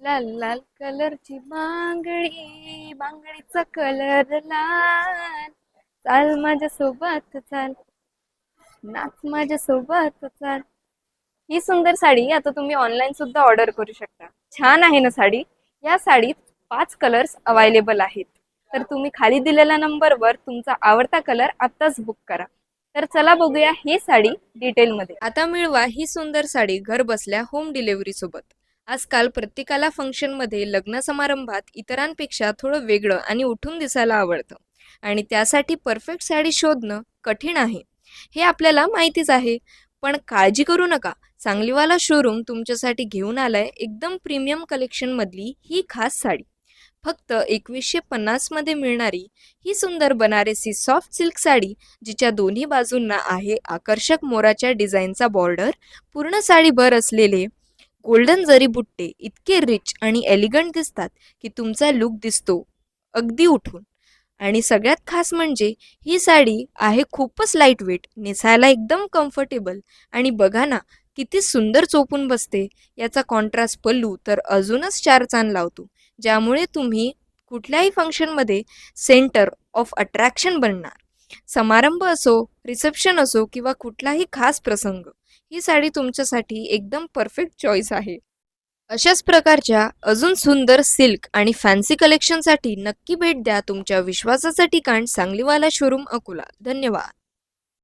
लाल लाल कलरची बांगडी, बांगडीचा कलर लाल. चाल माझ्या सोबत चाल, नाच माझ्या सोबत चाल. ही सुंदर साडी आता तुम्ही ऑनलाईन सुद्धा ऑर्डर करू शकता. छान आहे ना साडी? या साडीत 5 कलर्स अवेलेबल आहेत. तर तुम्ही खाली दिलेल्या नंबरवर तुमचा आवडता कलर आत्ताच बुक करा. तर चला बघूया ही साडी डिटेलमध्ये. आता मिळवा ही सुंदर साडी घर बसल्या होम डिलिव्हरी सोबत. आजकाल प्रत्येकाला फंक्शनमध्ये, लग्न समारंभात इतरांपेक्षा थोडं वेगळं आणि उठून दिसायला आवडतं. आणि त्यासाठी परफेक्ट साडी शोधणं कठीण आहे, हे आपल्याला माहितीच आहे. पण काळजी करू नका, सांगलीवाला शोरूम तुमच्यासाठी घेऊन आलाय एकदम प्रीमियम कलेक्शन मधली ही खास साडी. फक्त 2150 मध्ये मिळणारी ही सुंदर बनारसी सॉफ्ट सिल्क साडी, जिच्या दोन्ही बाजूंना आहे आकर्षक मोराच्या डिझाईनचा बॉर्डर, पूर्ण साडीभर असलेले गोल्डन जरी बुट्टे इतके रिच आणि एलिगंट दिसतात की तुमचा लुक दिसतो अगदी उठून. आणि सगळ्यात खास म्हणजे ही साडी आहे खूपच लाईट वेट, नेसायला एकदम कम्फर्टेबल. आणि बघा ना किती सुंदर चोपून बसते. याचा कॉन्ट्रास्ट पल्लू तर अजूनच चार चांद लावतो, ज्यामुळे तुम्ही कुठल्याही फंक्शनमध्ये सेंटर ऑफ अट्रॅक्शन बनणार. समारंभ असो, रिसेप्शन असो किंवा कुठलाही खास प्रसंग, ही साडी तुमच्यासाठी एकदम परफेक्ट चॉईस आहे. अशाच प्रकारच्या अजून सुंदर सिल्क आणि फॅन्सी कलेक्शनसाठी नक्की भेट द्या तुमच्या विश्वासाचं ठिकाण सांगलीवाला शोरूम अकोला. धन्यवाद.